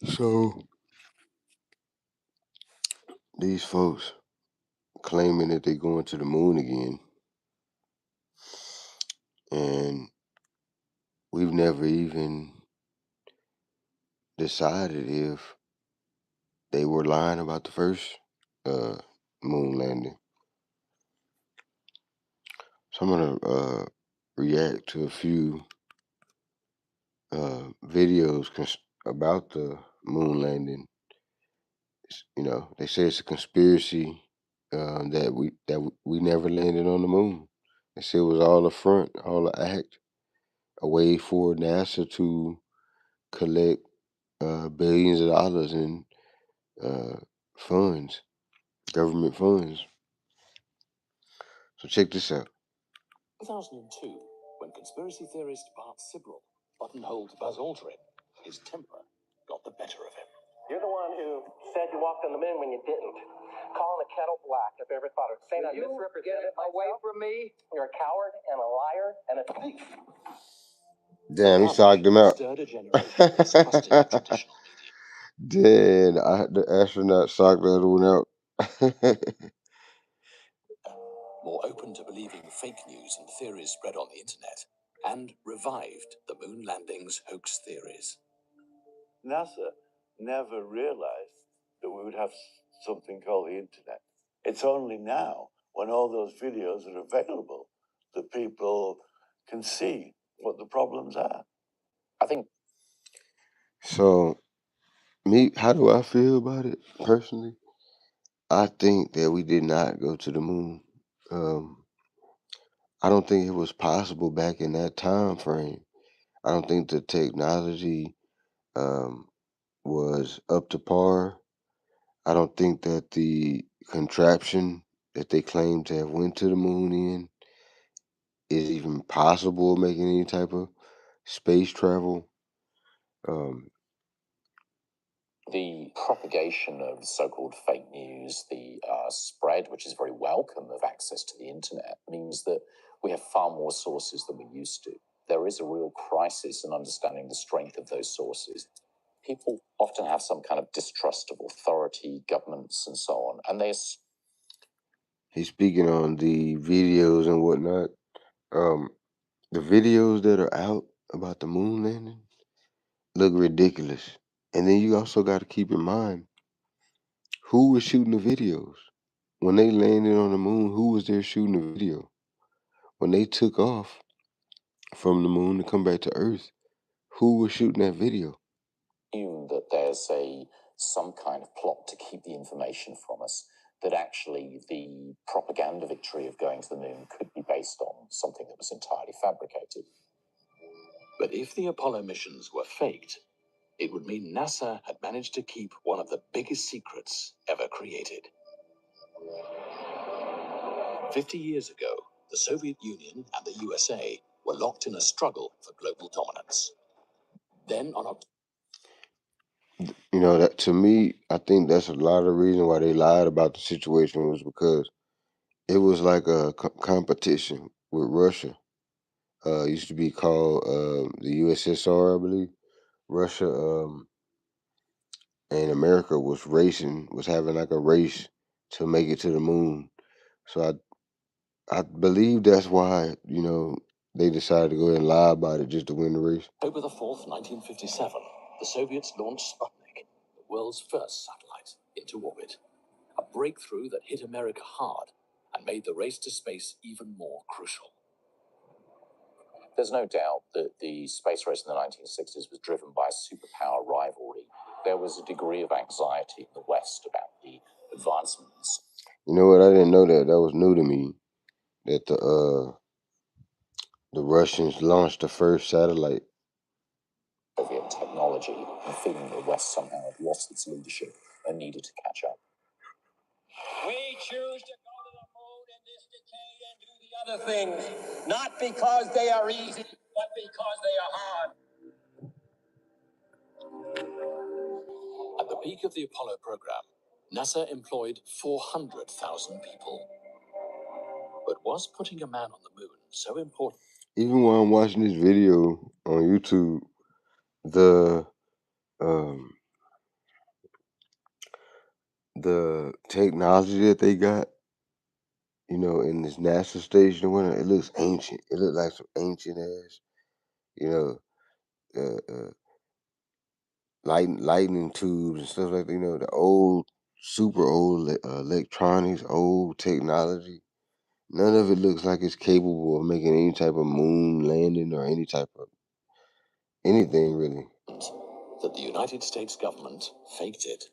So these folks claiming that they're going to the moon again, and we've never even decided if they were lying about the first uh, moon landing. So I'm gonna react to a few videos about the moon landing. They say it's a conspiracy that we never landed on the moon. They say it was all a front, all an act, a way for NASA to collect billions of dollars in uh, funds, government funds. So check this out. 2002, when conspiracy theorist Bart Sibrel buttonholed Buzz Aldrin, his temper got the better of him. You're the one who said you walked on the moon when you didn't. Calling a kettle black, if ever thought of saying I misrepresented myself. Away from me. You're a coward and a liar and a thief. Damn, he socked him out. Stirred a generation of trusting the traditional media. Then the astronaut socked the other one out. More open to believing fake news and theories spread on the internet, and revived the moon landings hoax theories. NASA never realized that we would have something called the internet. It's only now, when all those videos are available, that people can see what the problems are. I think. So, how do I feel about it personally? I think that we did not go to the moon. I don't think it was possible back in that time frame. I don't think the technology um, was up to par. I don't think that the contraption that they claim to have went to the moon in is even possible of making any type of space travel. The propagation of so-called fake news, the spread, which is very welcome, of access to the internet, means that we have far more sources than we used to. There is a real crisis in understanding the strength of those sources. People often have some kind of distrust of authority, governments, and so on, and He's speaking on the videos and whatnot. Um, the videos that are out about the moon landing look ridiculous. And then you also got to keep in mind who was shooting the videos. When they landed on the moon, who was there shooting the video? When they took off from the moon to come back to Earth, who was shooting that video? assume that there's some kind of plot to keep the information from us, that actually the propaganda victory of going to the moon could be based on something that was entirely fabricated. But if the Apollo missions were faked, it would mean NASA had managed to keep one of the biggest secrets ever created. 50 years ago, the Soviet Union and the USA were locked in a struggle for global dominance. Then on October, That to me, I think that's a lot of the reason why they lied about the situation was because it was like a competition with Russia. It used to be called the USSR, I believe. Russia and America was having like a race to make it to the moon. So I believe that's why, they decided to go ahead and lie about it just to win the race. October the 4th, 1957, the Soviets launched Sputnik, the world's first satellite, into orbit. A breakthrough that hit America hard and made the race to space even more crucial. There's no doubt that the space race in the 1960s was driven by superpower rivalry. There was a degree of anxiety in the West about the advancements. You know what? I didn't know that. That was new to me. That the Russians launched the first satellite. Soviet technology, and feeling the West somehow had lost its leadership and needed to catch up. We choose to go to the moon in this decade and do the other things, not because they are easy, but because they are hard. At the peak of the Apollo program, NASA employed 400,000 people. But was putting a man on the moon so important? Even while I'm watching this video on YouTube, the the technology that they got, in this NASA station or whatever, it looks ancient. It looks like some ancient ass, you know, lightning tubes and stuff like that. The old, super old electronics, old technology. None of it looks like it's capable of making any type of moon landing or any type of anything really. That the United States government faked it.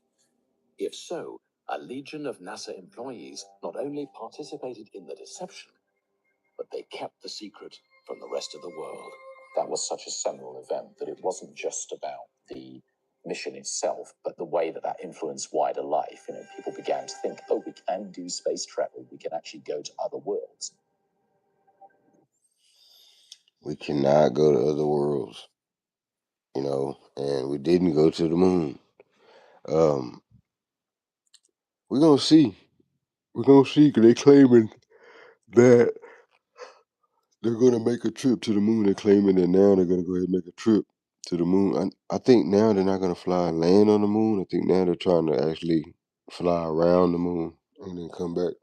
If so, a legion of NASA employees not only participated in the deception, but they kept the secret from the rest of the world. That was such a seminal event that it wasn't just about the mission itself, but the way that that influenced wider life. People began to think, oh, we can do space travel. We can actually go to other worlds. We cannot go to other worlds, and we didn't go to the moon. We're gonna see. We're gonna see, 'cause they claiming that they're gonna make a trip to the moon. They're claiming that now they're gonna go ahead and make a trip to the moon. I think now they're not gonna fly and land on the moon. I think now they're trying to actually fly around the moon and then come back.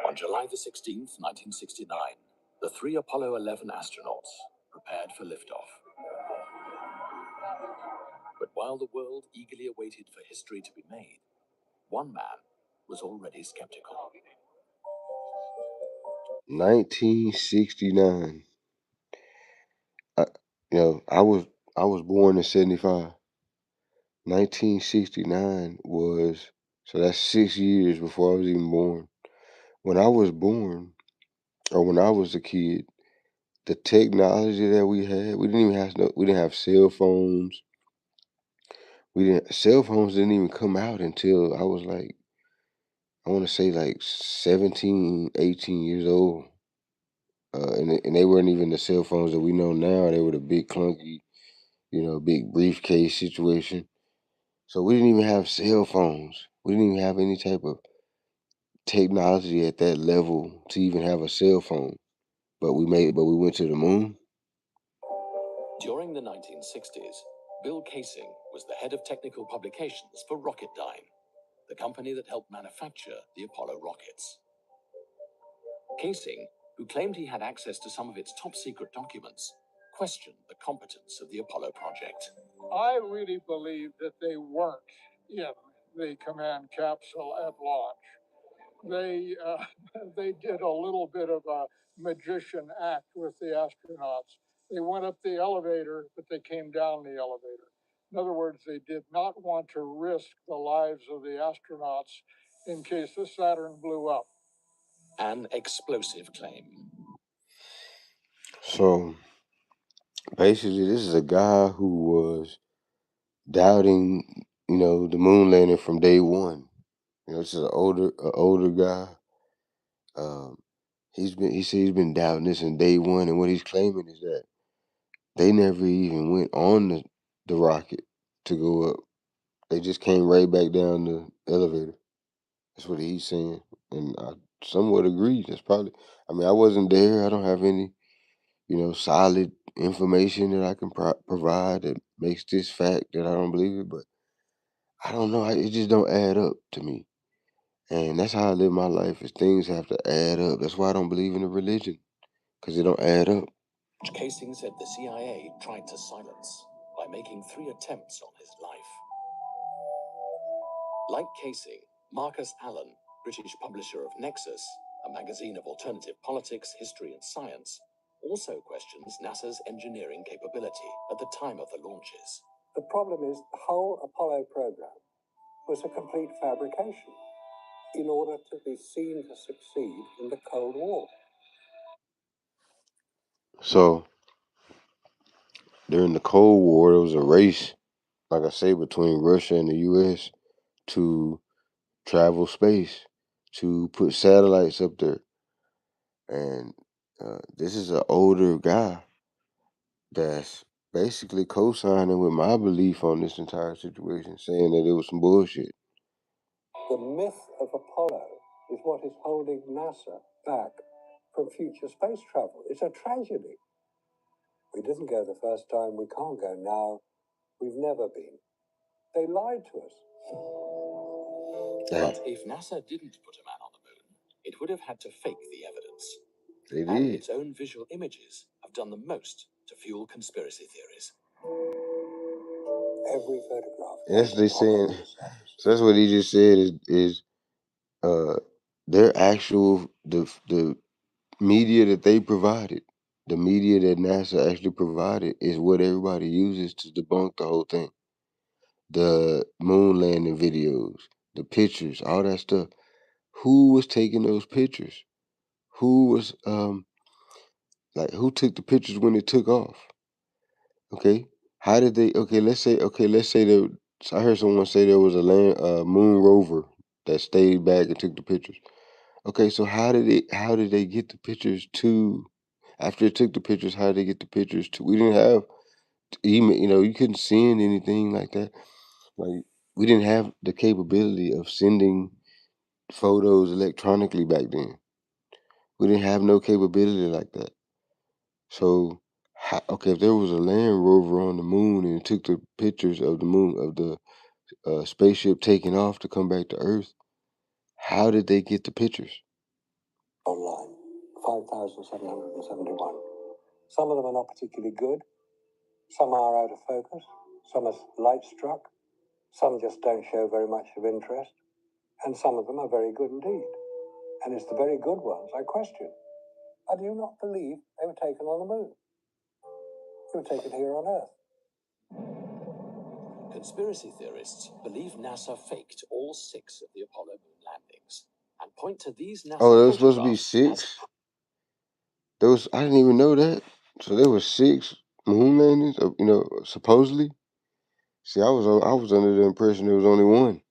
On July the 16th, 1969, the 3 Apollo 11 astronauts prepared for liftoff. But while the world eagerly awaited for history to be made, one man was already skeptical. 1969. I was born in 75. 1969 was, so that's 6 years before I was even born. When I was born, or when I was a kid, the technology that we had, we didn't have cell phones. Cell phones didn't even come out until I was like, I want to say like 17, 18 years old. And they weren't even the cell phones that we know now. They were the big clunky, big briefcase situation. So we didn't even have cell phones. We didn't even have any type of technology at that level to even have a cell phone. But we went to the moon. During the 1960s, Bill Kaysing was the head of technical publications for Rocketdyne, the company that helped manufacture the Apollo rockets. Kaysing, who claimed he had access to some of its top secret documents, questioned the competence of the Apollo project. I really believe that they weren't in the command capsule at launch. They did a little bit of a magician act with the astronauts. They went up the elevator, but they came down the elevator. In other words, they did not want to risk the lives of the astronauts in case the Saturn blew up. An explosive claim. So basically, this is a guy who was doubting, the moon landing from day one. This is an older guy. He said he's been doubting this in day one, and what he's claiming is that they never even went on the rocket to go up. They just came right back down the elevator. That's what he's saying, and I somewhat agree. That's probably. I mean, I wasn't there. I don't have any, solid information that I can provide that makes this fact that I don't believe it. But I don't know. It just don't add up to me, and that's how I live my life. Is things have to add up. That's why I don't believe in a religion, because it don't add up. Kaysing said the CIA tried to silence by making 3 attempts on his life. Like Kaysing, Marcus Allen, British publisher of Nexus, a magazine of alternative politics, history, and science, also questions NASA's engineering capability at the time of the launches. The problem is the whole Apollo program was a complete fabrication in order to be seen to succeed in the Cold War. So during the Cold War, there was a race, like I say, between Russia and the U.S. to travel space, to put satellites up there. And this is an older guy that's basically co-signing with my belief on this entire situation, saying that it was some bullshit. The myth of Apollo is what is holding NASA back from future space travel. It's a tragedy. We didn't go the first time, we can't go now. We've never been. They lied to us. But if NASA didn't put a man on the moon, it would have had to fake the evidence. They And did. its own visual images have done the most to fuel conspiracy theories. Every photograph. And that's what they saying. So that's what he just said is their actual the media that they provided, the media that NASA actually provided is what everybody uses to debunk the whole thing. The moon landing videos, the pictures, all that stuff. Who was taking those pictures? Who was who took the pictures when it took off? Okay. How did they let's say there I heard someone say there was a moon rover that stayed back and took the pictures. Okay, so how did they get the pictures to after it took the pictures, how did they get the pictures to we didn't have email, you couldn't send anything like that. Like we didn't have the capability of sending photos electronically back then. We didn't have no capability like that. So, if there was a land rover on the moon and it took the pictures of the moon of the spaceship taking off to come back to Earth, how did they get the pictures? Online, 5,771. Some of them are not particularly good. Some are out of focus. Some are light struck. Some just don't show very much of interest. And some of them are very good indeed. And it's the very good ones I question. I do not believe they were taken on the moon. They were taken here on Earth. Conspiracy theorists believe NASA faked all 6 of the Apollo moon landings and point to these NASA Oh, there was supposed to be photographs 6. I didn't even know that. So there were 6 moon landings. Supposedly. See, I was under the impression there was only one.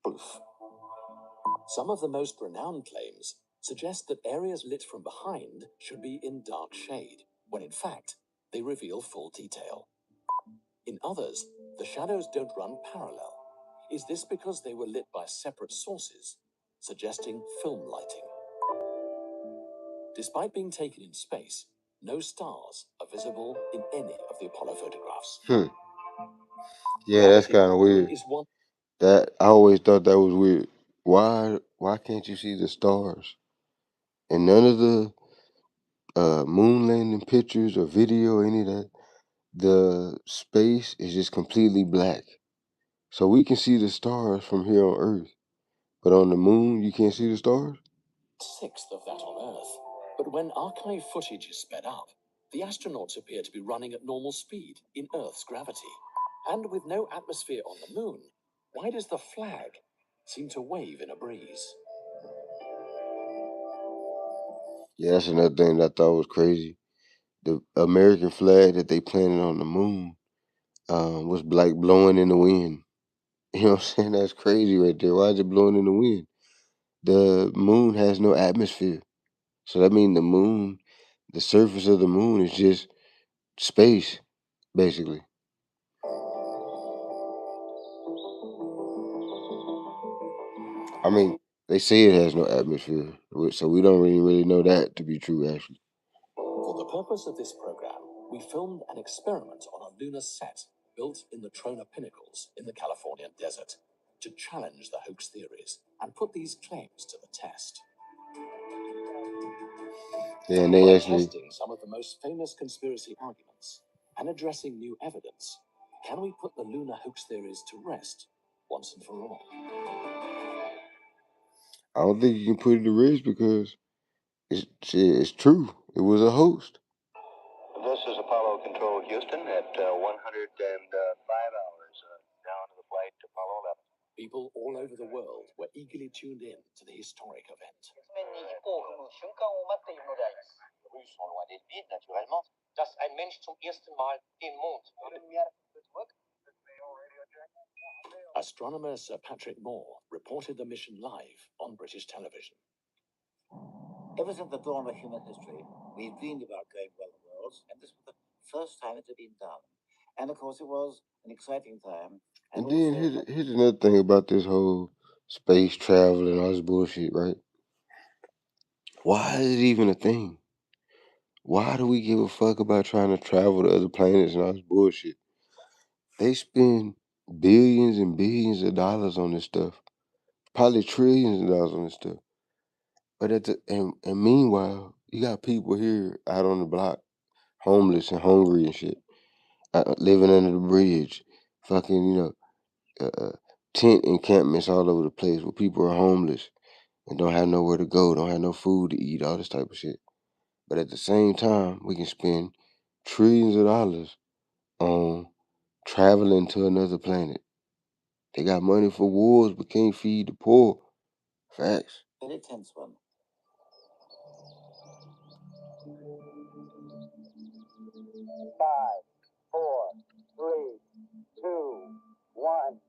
proof. Some of the most renowned claims suggest that areas lit from behind should be in dark shade, when in fact, they reveal full detail. In others, the shadows don't run parallel. Is this because they were lit by separate sources, suggesting film lighting? Despite being taken in space, no stars are visible in any of the Apollo photographs. Yeah, that's kind of weird. That I always thought that was weird. Why can't you see the stars? And none of the moon landing pictures or video, any of that, the space is just completely black. So we can see the stars from here on Earth, but on the moon you can't see the stars. 1/6 of that on Earth. But when archive footage is sped up, the astronauts appear to be running at normal speed in Earth's gravity. And with no atmosphere on the moon, why does the flag seem to wave in a breeze? Yeah, that's another thing that I thought was crazy. The American flag that they planted on the moon was like blowing in the wind. You know what I'm saying? That's crazy right there. Why is it blowing in the wind? The moon has no atmosphere. So that means the surface of the moon is just space, basically. I mean, they say it has no atmosphere, so we don't really know that to be true, actually. For the purpose of this program, we filmed an experiment on a lunar set built in the Trona Pinnacles in the Californian desert to challenge the hoax theories and put these claims to the test. Yeah, and they By actually testing some of the most famous conspiracy arguments and addressing new evidence, can we put the lunar hoax theories to rest once and for all? I don't think you can put it to rest because it's true. It was a hoax. This is Apollo Control Houston at 105 hours down to the flight Apollo 11. People all over the world were eagerly tuned in to the historic event. Dass ein Mensch zum ersten Mal den Mond. Astronomer Sir Patrick Moore reported the mission live on British television. Ever since the dawn of human history, we've dreamed about going to other worlds, and this was the first time it had been done. And of course, it was an exciting time. And then here's another thing about this whole space travel and all this bullshit, right? Why is it even a thing? Why do we give a fuck about trying to travel to other planets and all this bullshit? They spend billions and billions of dollars on this stuff, probably trillions of dollars on this stuff. But and meanwhile, you got people here out on the block, homeless and hungry and shit, living under the bridge, fucking, tent encampments all over the place where people are homeless and don't have nowhere to go, don't have no food to eat, all this type of shit. But at the same time, we can spend trillions of dollars on traveling to another planet. They got money for wars but can't feed the poor. Facts. Very tense one. 5, 4, 3, 2, 1,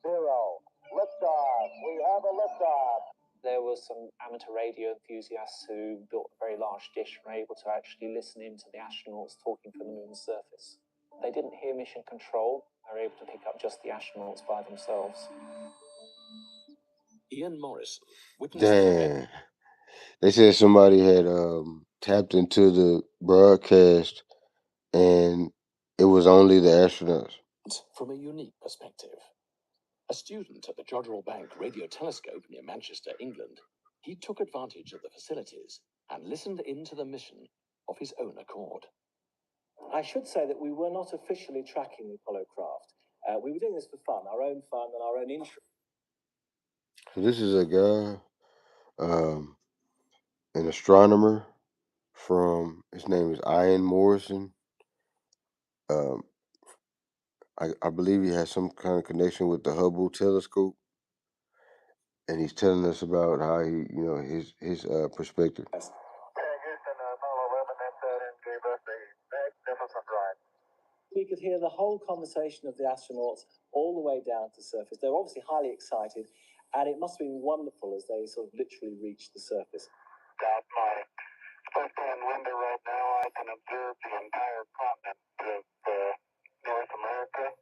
0. Liftoff. We have a liftoff. There were some amateur radio enthusiasts who built a very large dish and were able to actually listen in to the astronauts talking from the moon's surface. They didn't hear mission control. They were able to pick up just the astronauts by themselves. Ian Morrison witnessed Damn. They said somebody had tapped into the broadcast and it was only the astronauts. from a unique perspective. A student at the Jodrell Bank Radio Telescope near Manchester, England, he took advantage of the facilities and listened into the mission of his own accord. I should say that we were not officially tracking the Apollo craft. We were doing this for fun, our own fun and our own interest. So this is a guy, an astronomer his name is Ian Morrison. I believe he has some kind of connection with the Hubble telescope. And he's telling us about how his perspective. We could hear the whole conversation of the astronauts all the way down to the surface. They were obviously highly excited, and it must have been wonderful as they sort of literally reached the surface. Got my left-hand window right now. I can observe the entire continent of North America.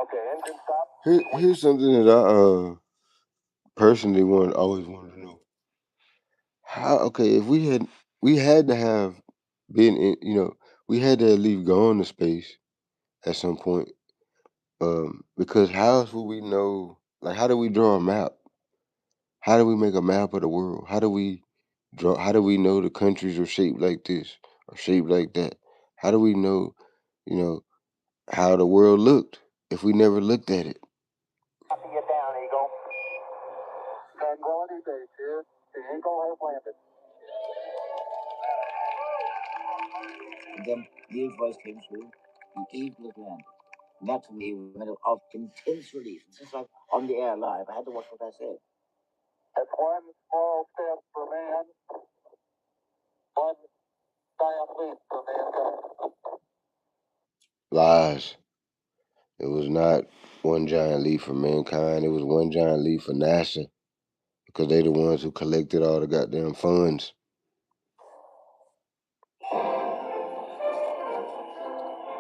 Okay, engine stop. Here's something that I personally always wanted to know. If we had to have been in, we had to at least gone to space at some point. Because how else would we know? Like, how do we draw a map? How do we make a map of the world? How do we know the countries are shaped like this or shaped like that? How do we know, how the world looked if we never looked at it? Copy you down, Eagle. Tranquility Base here. The Eagle has landed. And then the voice came through. The Eagle has landed. And that to me was a matter of intense relief. And since I'm on the air live, I had to watch what I said. That's one small step for man, one giant leap for mankind. Lies. It was not one giant leap for mankind. It was one giant leap for NASA because they the ones who collected all the goddamn funds.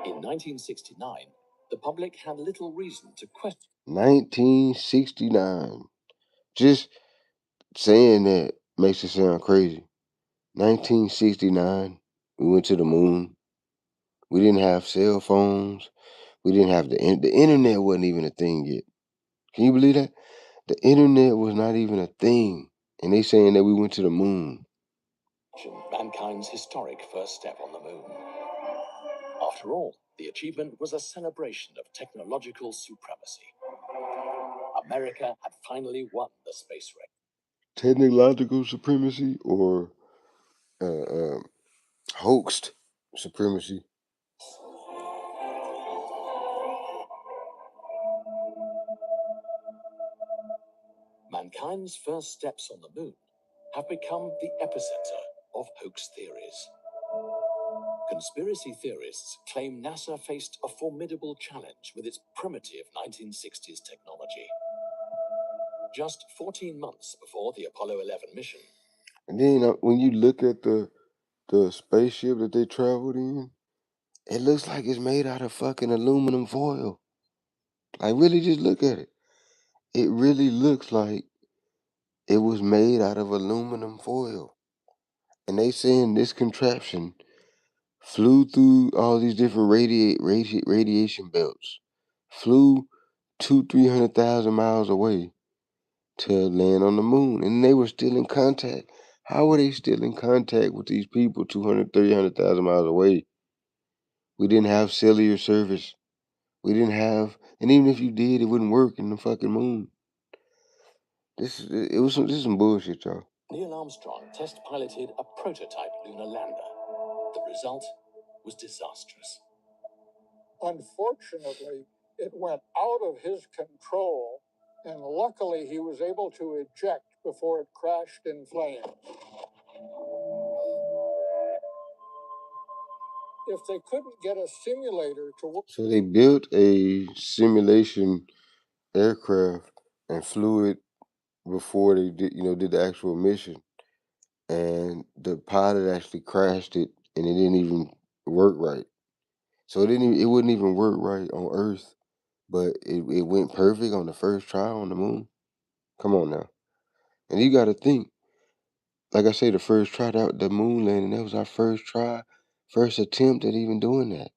In 1969, the public had little reason to question. 1969. Just saying that makes it sound crazy. 1969, we went to the moon. We didn't have cell phones. We didn't have the internet wasn't even a thing yet. Can you believe that? The internet was not even a thing. And they saying that we went to the moon. Mankind's historic first step on the moon. After all, the achievement was a celebration of technological supremacy. America had finally won the space race. Technological supremacy or hoaxed supremacy. Mankind's first steps on the moon have become the epicenter of hoax theories. Conspiracy theorists claim NASA faced a formidable challenge with its primitive 1960s technology. Just 14 months before the Apollo 11 mission. And then when you look at the spaceship that they traveled in, it looks like it's made out of fucking aluminum foil. Like, really just look at it. It really looks like it was made out of aluminum foil. And they saying this contraption flew through all these different radiation belts, flew 300,000 miles away to land on the moon, and they were still in contact. How were they still in contact with these people 300,000 miles away? We didn't have cellular service. We didn't have, and even if you did, it wouldn't work in the fucking moon. This is some bullshit, y'all. Neil Armstrong test piloted a prototype lunar lander. The result was disastrous. Unfortunately, it went out of his control, and luckily he was able to eject before it crashed in flames. If they couldn't get a simulator to work... So they built a simulation aircraft and flew it before they did the actual mission, and the pilot actually crashed it, and it didn't even work right. So it wouldn't even work right on Earth, but it went perfect on the first try on the moon. Come on now. And you got to think, like I say, the first try, the moon landing, that was our first try, first attempt at even doing that.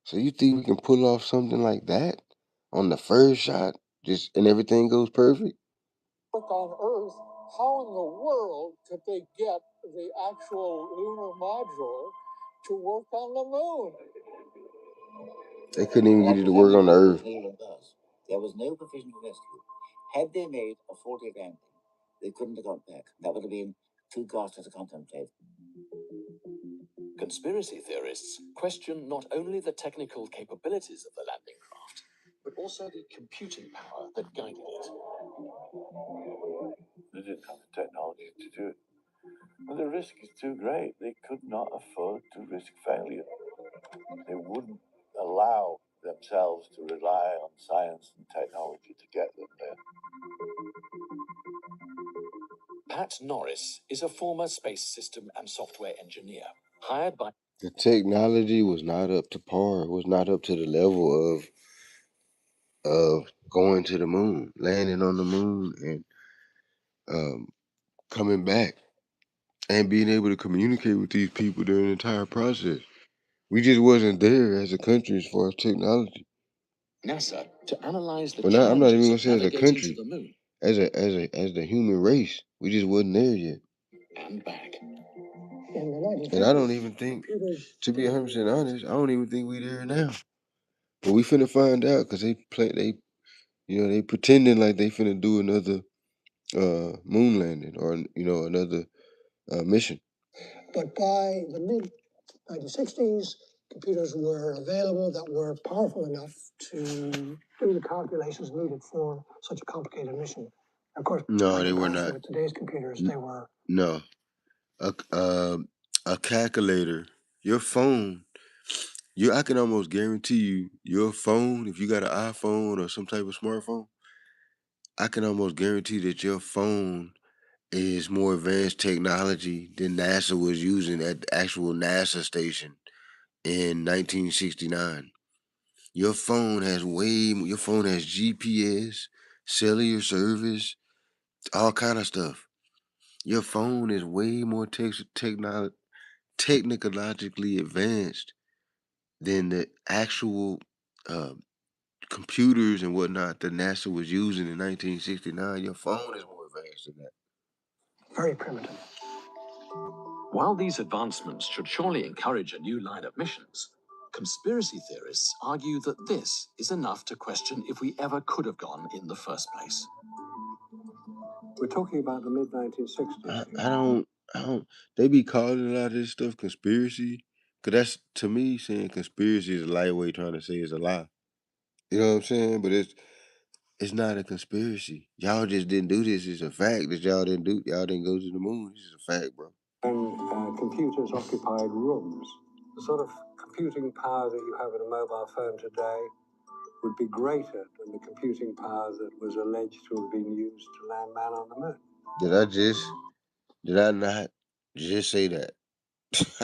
So you think we can pull off something like that on the first shot, and everything goes perfect? Work on Earth, how in the world could they get the actual lunar module to work on the moon? They couldn't even get it to work on the Earth. There was no provision for rescue. Had they made a faulty landing, they couldn't have got back. That would have been too ghastly to contemplate. Conspiracy theorists question not only the technical capabilities of the landing craft, but also the computing power that guided it. They didn't have the technology to do it. And the risk is too great. They could not afford to risk failure. They wouldn't allow themselves to rely on science and technology to get them there. Pat Norris is a former space system and software engineer hired by... The technology was not up to par. It was not up to the level of going to the moon, landing on the moon, and coming back, and being able to communicate with these people during the entire process. We just wasn't there as a country as far as technology. NASA to analyze the Well, I'm not even gonna challenges say of as a navigating to country, the moon as the human race. We just wasn't there yet. and back. And I don't even think, to be 100% honest, I don't even think we there now. But we finna find out, because they pretending like they finna do another moon landing, or another mission. But by the mid-1960s, computers were available that were powerful enough to do the calculations needed for such a complicated mission. Of course, No, they were not. with today's computers, they were... No, a calculator. Your phone. I can almost guarantee you, your phone, if you got an iPhone or some type of smartphone, I can almost guarantee that your phone is more advanced technology than NASA was using at the actual NASA station in 1969. Your phone has GPS, cellular service, all kind of stuff. Your phone is way more technologically advanced than the actual computers and whatnot that NASA was using in 1969. Your phone is more advanced than that. very primitive. While these advancements should surely encourage a new line of missions, conspiracy theorists argue that this is enough to question if we ever could have gone in the first place. We're talking about the mid-1960s. I don't. They be calling a lot of this stuff conspiracy, cause that's, to me, saying conspiracy is a lightweight trying to say it's a lie. You know what I'm saying? But it's not a conspiracy. Y'all just didn't do this. It's a fact that y'all didn't do. Y'all didn't go to the moon. This is a fact, bro. And computers occupied rooms. The sort of computing power that you have in a mobile phone today would be greater than the computing power that was alleged to have been used to land man on the moon. Did I not just say that?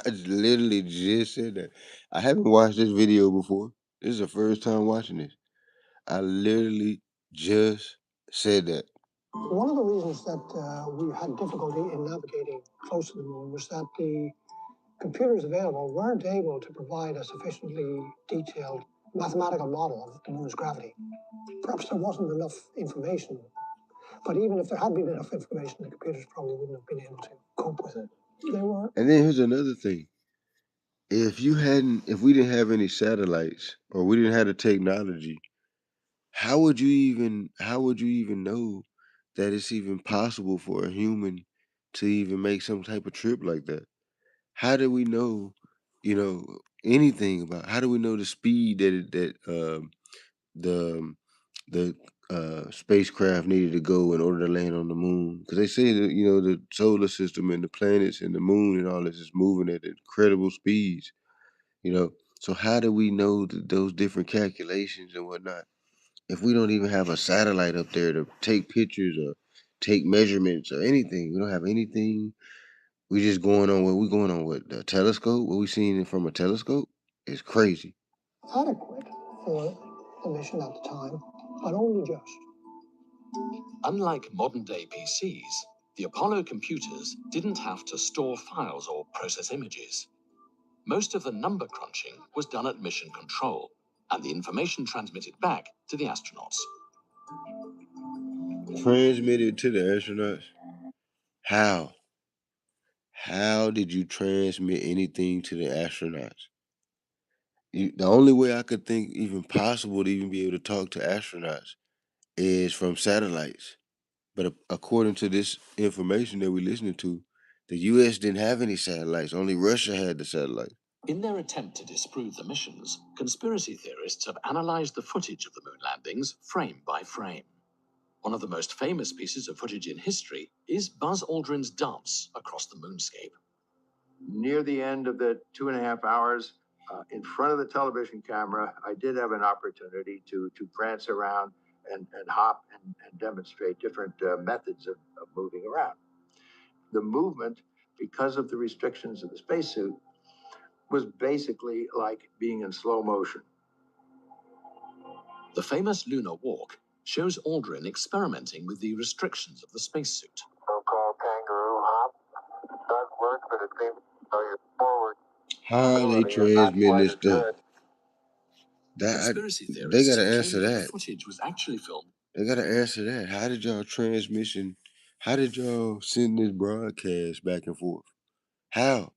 I literally just said that. I haven't watched this video before. This is the first time watching this. I literally just said that. One of the reasons that we had difficulty in navigating close to the moon was that the computers available weren't able to provide a sufficiently detailed mathematical model of the moon's gravity. Perhaps there wasn't enough information, but even if there had been enough information, the computers probably wouldn't have been able to cope with it. And then here's another thing. If we didn't have any satellites or we didn't have the technology, how would you even know that it's even possible for a human to even make some type of trip like that? How do we know, anything about? How do we know the speed the spacecraft needed to go in order to land on the moon? Because they say that the solar system and the planets and the moon and all this is moving at incredible speeds. So how do we know those different calculations and whatnot if we don't even have a satellite up there to take pictures or take measurements or anything? We don't have anything. We just going on what we going on with the telescope. What we seeing it from a telescope? It's crazy. Adequate for the mission at the time, but only just. Unlike modern-day PCs, the Apollo computers didn't have to store files or process images. Most of the number crunching was done at mission control, and the information transmitted back to the astronauts. Transmitted to the astronauts? How? How did you transmit anything to the astronauts? The only way I could think even possible to even be able to talk to astronauts is from satellites. But according to this information that we're listening to, the U.S. didn't have any satellites. Only Russia had the satellite. In their attempt to disprove the missions, conspiracy theorists have analyzed the footage of the moon landings frame by frame. One of the most famous pieces of footage in history is Buzz Aldrin's dance across the moonscape. Near the end of the 2.5 hours, in front of the television camera, I did have an opportunity to prance around and hop and demonstrate different methods of moving around. The movement, because of the restrictions of the spacesuit, was basically like being in slow motion. The famous lunar walk shows Aldrin experimenting with the restrictions of the spacesuit. So-called kangaroo hop does work, but it seems you're forward. How are they transmitting this stuff? Conspiracy They theorists gotta answer claim that. the footage was actually filmed. They gotta answer that. How did y'all transmission? How did y'all send this broadcast back and forth? How?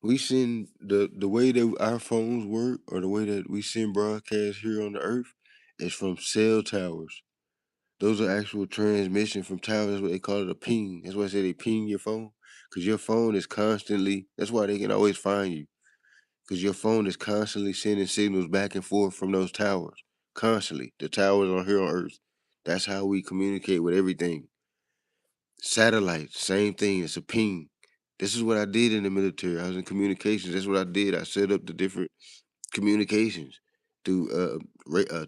We send the way that our phones work, or the way that we send broadcasts here on the earth, is from cell towers. Those are actual transmission from towers. That's what they call it, a ping. That's why I say they ping your phone. Because your phone is constantly, that's why they can always find you. Because your phone is constantly sending signals back and forth from those towers. Constantly. The towers are here on Earth. That's how we communicate with everything. Satellites, same thing. It's a ping. This is what I did in the military. I was in communications. That's what I did. I set up the different communications through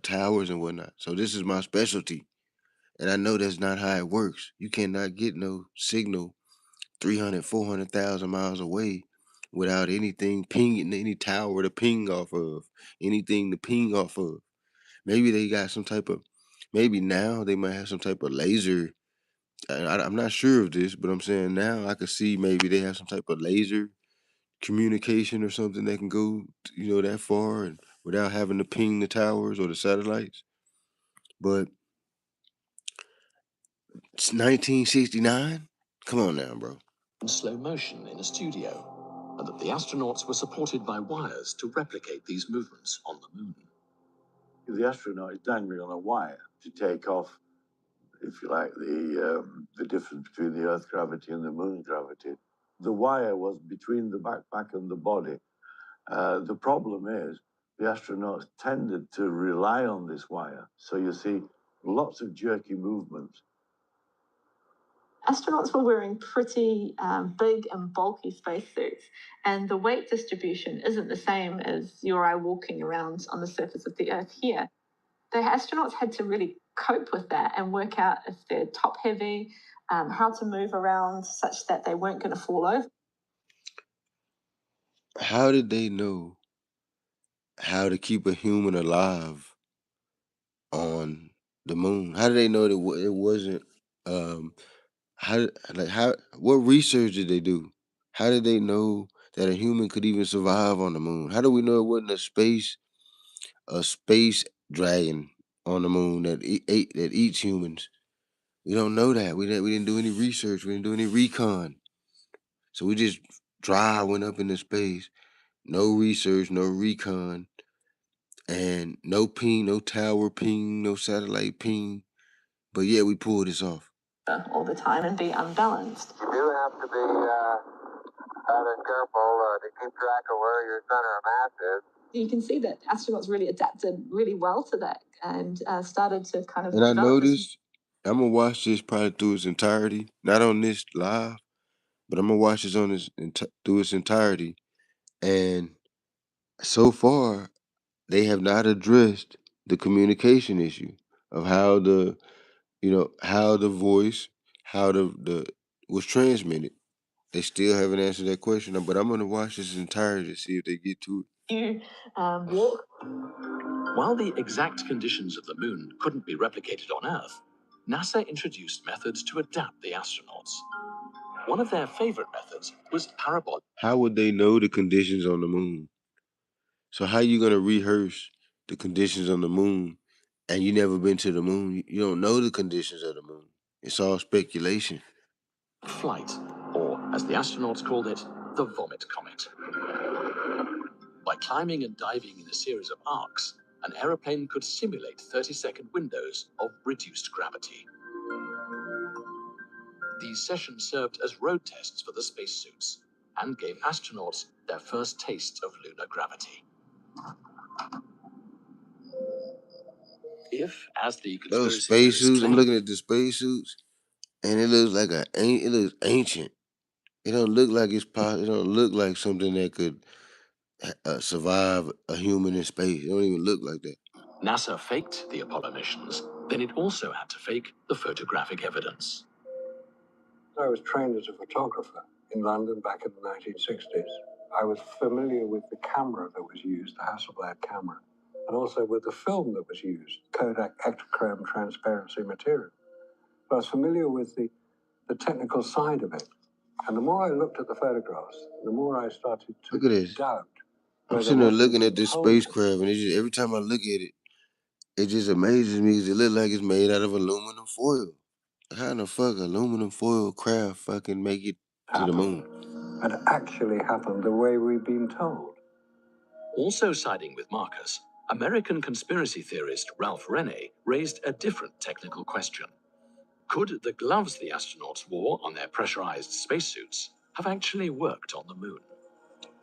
towers and whatnot. So this is my specialty. And I know that's not how it works. You cannot get no signal 300, 400,000 miles away without anything pinging, any tower to ping off of, anything to ping off of. Maybe they got some type of, maybe now they might have some type of laser. I'm not sure of this, but I'm saying now I could see maybe they have some type of laser communication or something that can go, that far and without having to ping the towers or the satellites. But it's 1969. Come on now, bro. In slow motion in a studio, and that the astronauts were supported by wires to replicate these movements on the moon. The astronaut is dangling on a wire to take off, if you like, the difference between the Earth gravity and the moon gravity. The wire was between the backpack and the body. The problem is the astronauts tended to rely on this wire. So you see lots of jerky movements. Astronauts were wearing pretty big and bulky spacesuits, and the weight distribution isn't the same as you or I walking around on the surface of the Earth here. The astronauts had to really cope with that and work out if they're top heavy, how to move around such that they weren't going to fall over. How did they know how to keep a human alive on the moon? How did they know that it wasn't What research did they do? How did they know that a human could even survive on the moon? How do we know it wasn't a space dragon on the moon that eats humans? We don't know that. We didn't do any research. We didn't do any recon. So we just went up into space. No research, no recon, and no ping, no tower ping, no satellite ping. But yeah, we pulled this off. All the time and be unbalanced. You do have to be rather careful to keep track of where your center of mass is. You can see that astronauts really adapted really well to that and started to kind of. And I noticed, I'm gonna watch this probably through its entirety, not on this live, but I'm gonna watch this on through its entirety. And so far, they have not addressed the communication issue of how the voice, how the was transmitted. They still haven't answered that question, but I'm gonna watch this entirety to see if they get to it. You walk. While the exact conditions of the moon couldn't be replicated on Earth, NASA introduced methods to adapt the astronauts. One of their favorite methods was parabolic. How would they know the conditions on the moon? So how you gonna rehearse the conditions on the moon and you never been to the moon? You don't know the conditions of the moon. It's all speculation. Flight, or as the astronauts called it, the vomit comet. By climbing and diving in a series of arcs, an aeroplane could simulate 30-second windows of reduced gravity. These sessions served as road tests for the spacesuits and gave astronauts their first taste of lunar gravity. If, as the Those conspiracy spacesuits, theorists I'm claim, looking at the spacesuits, and it looks like it looks ancient. It don't look like it don't look like something that could survive a human in space. It don't even look like that. NASA faked the Apollo missions, then it also had to fake the photographic evidence. I was trained as a photographer in London back in the 1960s. I was familiar with the camera that was used, the Hasselblad camera, and also with the film that was used, Kodak Ektachrome transparency material. I was familiar with the technical side of it. And the more I looked at the photographs, the more I started to Look at this. doubt. I'm sitting there looking at this spacecraft, and every time I look at it, it just amazes me because it looks like it's made out of aluminum foil. How in the fuck aluminum foil craft fucking make it to the moon? Had actually happened the way we've been told. Also siding with Marcus, American conspiracy theorist Ralph Rene raised a different technical question. Could the gloves the astronauts wore on their pressurized spacesuits have actually worked on the moon?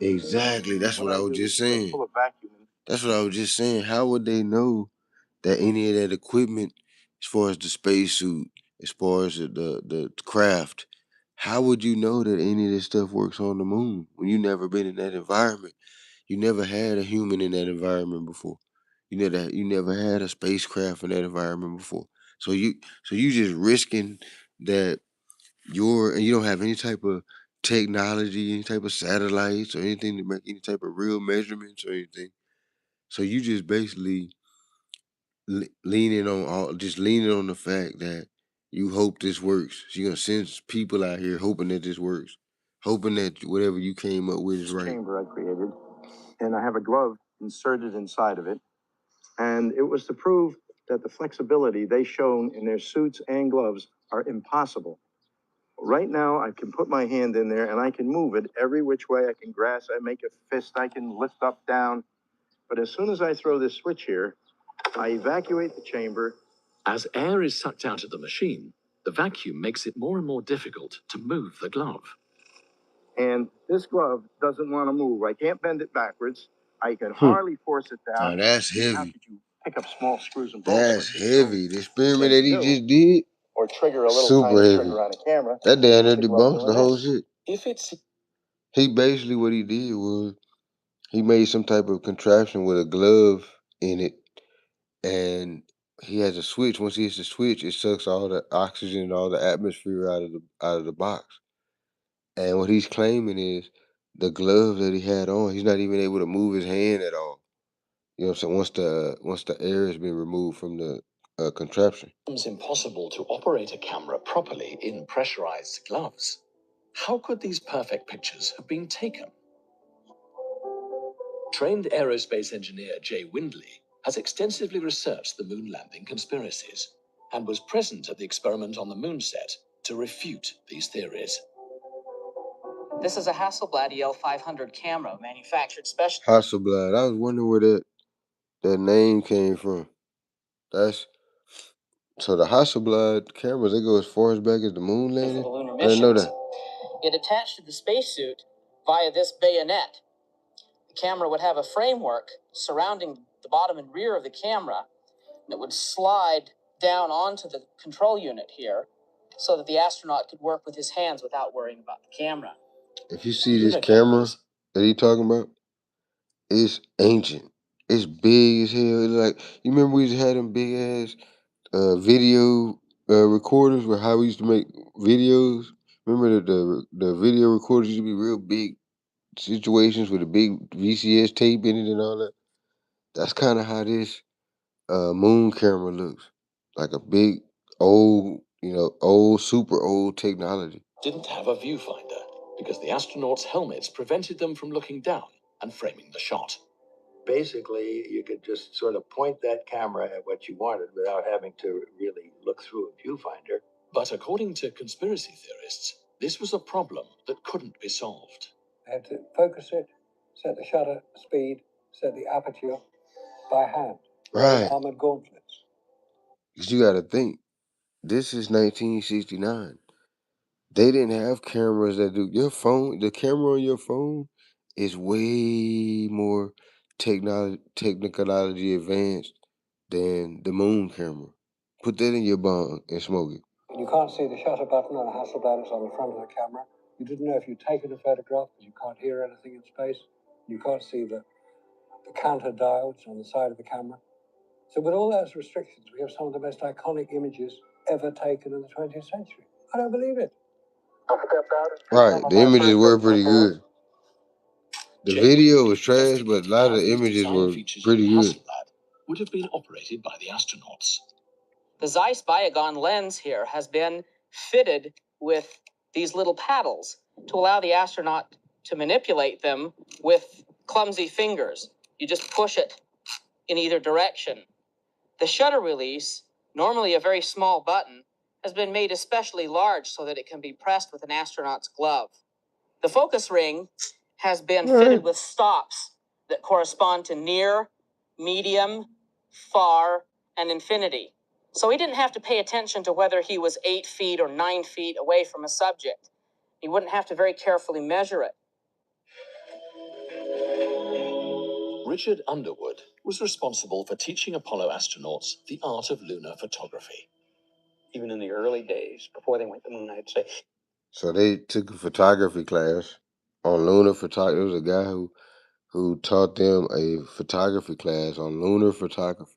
Exactly. That's what I was just saying. Full of vacuum. That's what I was just saying. How would they know that any of that equipment, as far as the spacesuit, as far as the craft, how would you know that any of this stuff works on the moon when you never been in that environment? You never had a human in that environment before. You never had a spacecraft in that environment before. So you just risking that you don't have any type of technology, any type of satellites or anything to make any type of real measurements or anything. So you just basically leaning on the fact that you hope this works. So you're gonna send people out here hoping that this works, hoping that whatever you came up with is right. Chamber I created, and I have a glove inserted inside of it. And it was to prove that the flexibility they shown in their suits and gloves are impossible. Right now, I can put my hand in there and I can move it every which way. I can grasp, I make a fist, I can lift up, down. But as soon as I throw this switch here, I evacuate the chamber. As air is sucked out of the machine, the vacuum makes it more and more difficult to move the glove. And this glove doesn't want to move. I can't bend it backwards. I can hardly force it down. Now that's How heavy. could you pick up small screws and bolts? That's heavy. The experiment that he just did, Or trigger a little super tiny heavy. trigger on a camera. That damn near The glove debunks doing the whole this. shit. If it's He basically what he did was he made some type of contraption with a glove in it, and he has a switch. Once he hits the switch, it sucks all the oxygen and all the atmosphere out of the box. And what he's claiming is the glove that he had on, he's not even able to move his hand at all. You know what I'm saying? Once the air has been removed from the contraption. It's impossible to operate a camera properly in pressurized gloves. How could these perfect pictures have been taken? Trained aerospace engineer Jay Windley has extensively researched the moon landing conspiracies and was present at the experiment on the moon set to refute these theories. This is a Hasselblad EL500 camera manufactured specially. Hasselblad. I was wondering where that name came from. So the Hasselblad cameras, they go as far as back as the moon For landing? the lunar I didn't know missions. that. It attached to the spacesuit via this bayonet. The camera would have a framework surrounding the bottom and rear of the camera, and it would slide down onto the control unit here so that the astronaut could work with his hands without worrying about the camera. If you see this camera that he talking about, it's ancient. It's big as hell. It's like, you remember we used to have them big ass video recorders where how we used to make videos? Remember the video recorders used to be real big situations with a big VCS tape in it and all that? That's kind of how this moon camera looks. Like a big, old, super old technology. Didn't have a viewfinder because the astronauts' helmets prevented them from looking down and framing the shot. Basically, you could just sort of point that camera at what you wanted without having to really look through a viewfinder. But according to conspiracy theorists, this was a problem that couldn't be solved. They had to focus it, set the shutter speed, set the aperture by hand. Right. Armored gauntlets. Because you got to think, this is 1969. They didn't have cameras that do your phone. The camera on your phone is way more technology advanced than the moon camera. Put that in your bong and smoke it. You can't see the shutter button on a Hasselblad. It's on the front of the camera. You didn't know if you'd taken a photograph because you can't hear anything in space. You can't see the counter diodes on the side of the camera. So with all those restrictions, we have some of the most iconic images ever taken in the 20th century. I don't believe it. Right, the images were pretty good. The video was trash, but a lot of the images were pretty good. Would have been operated by the astronauts. The Zeiss Biogon lens here has been fitted with these little paddles to allow the astronaut to manipulate them with clumsy fingers. You just push it in either direction. The shutter release, normally a very small button, has been made especially large so that it can be pressed with an astronaut's glove. The focus ring has been fitted with stops that correspond to near, medium, far, and infinity. So he didn't have to pay attention to whether he was 8 feet or 9 feet away from a subject. He wouldn't have to very carefully measure it. Richard Underwood was responsible for teaching Apollo astronauts the art of lunar photography. Even in the early days, before they went to the moon, I'd say. So they took a photography class on lunar photography. There was a guy who taught them a photography class on lunar photography.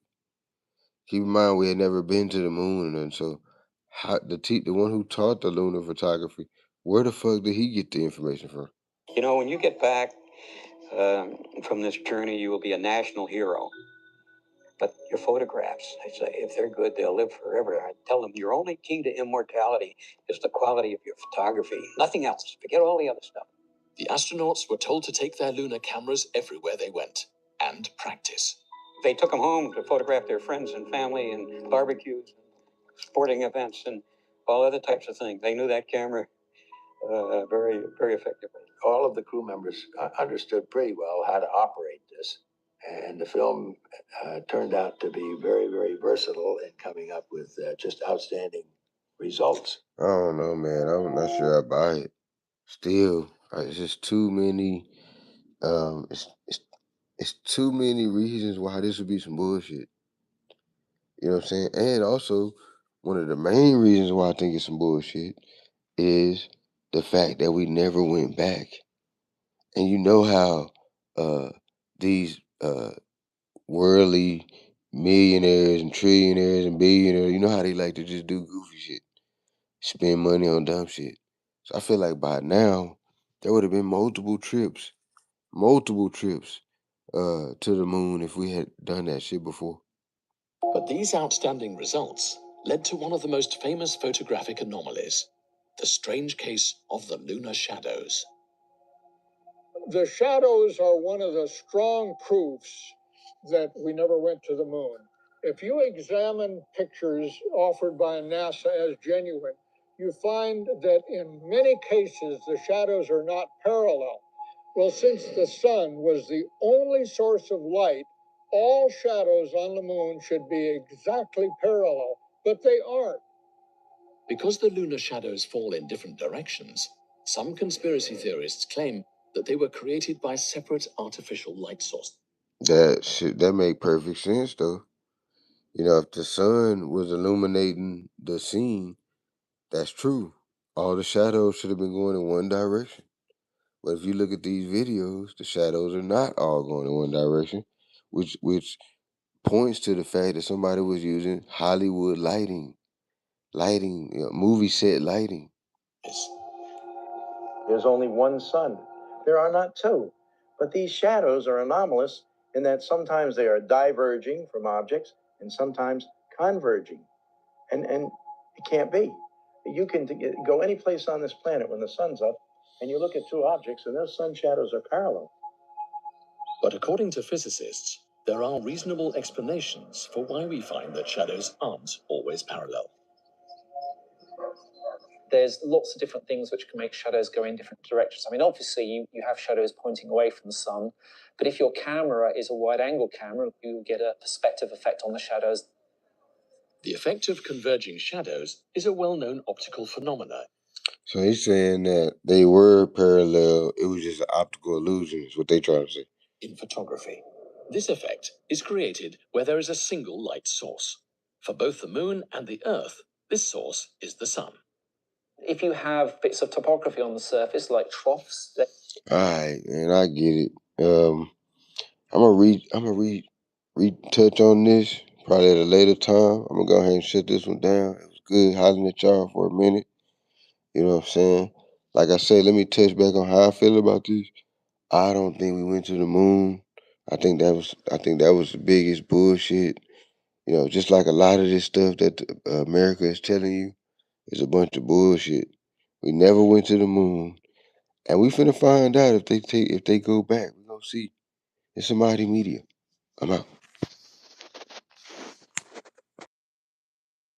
Keep in mind, we had never been to the moon, and so the one who taught the lunar photography, where the fuck did he get the information from? You know, when you get back from this journey, you will be a national hero. But your photographs, I say, if they're good, they'll live forever. I tell them your only key to immortality is the quality of your photography. Nothing else. Forget all the other stuff. The astronauts were told to take their lunar cameras everywhere they went and practice. They took them home to photograph their friends and family and barbecues, sporting events, and all other types of things. They knew that camera very, very effectively. All of the crew members understood pretty well how to operate this. And the film turned out to be very, very versatile in coming up with just outstanding results. I don't know, man. I'm not sure I buy it. Still, it's just too many. It's too many reasons why this would be some bullshit. You know what I'm saying? And also, one of the main reasons why I think it's some bullshit is the fact that we never went back. And you know how these worldly millionaires and trillionaires and billionaires, you know how they like to just do goofy shit, spend money on dumb shit. So I feel like by now there would have been multiple trips to the moon if we had done that shit before. But these outstanding results led to one of the most famous photographic anomalies, the strange case of the lunar shadows. The shadows are one of the strong proofs that we never went to the moon. If you examine pictures offered by NASA as genuine, you find that in many cases the shadows are not parallel. Well, since the sun was the only source of light, all shadows on the moon should be exactly parallel, but they aren't. Because the lunar shadows fall in different directions, some conspiracy theorists claim that they were created by separate artificial light sources. That make perfect sense though. You know, if the sun was illuminating the scene, that's true. All the shadows should have been going in one direction. But if you look at these videos, the shadows are not all going in one direction, which points to the fact that somebody was using Hollywood lighting, movie set lighting. There's only one sun. There are not two. But these shadows are anomalous in that sometimes they are diverging from objects and sometimes converging. And it can't be. You can go any place on this planet when the sun's up and you look at two objects and those sun shadows are parallel. But according to physicists, there are reasonable explanations for why we find that shadows aren't always parallel. There's lots of different things which can make shadows go in different directions. I mean, obviously, you have shadows pointing away from the sun, but if your camera is a wide-angle camera, you get a perspective effect on the shadows. The effect of converging shadows is a well-known optical phenomenon. So he's saying that they were parallel, it was just an optical illusion, is what they trying to say. In photography, this effect is created where there is a single light source. For both the moon and the Earth, this source is the sun. If you have bits of topography on the surface, like troughs, All right, man, I get it. I'm gonna retouch on this probably at a later time. I'm gonna go ahead and shut this one down. It was good hollering at y'all for a minute. You know what I'm saying? Like I said, let me touch back on how I feel about this. I don't think we went to the moon. I think that was the biggest bullshit. You know, just like a lot of this stuff that America is telling you is a bunch of bullshit. We never went to the moon, and we finna find out if they go back. We gonna see. It's Amadi Media. I'm out.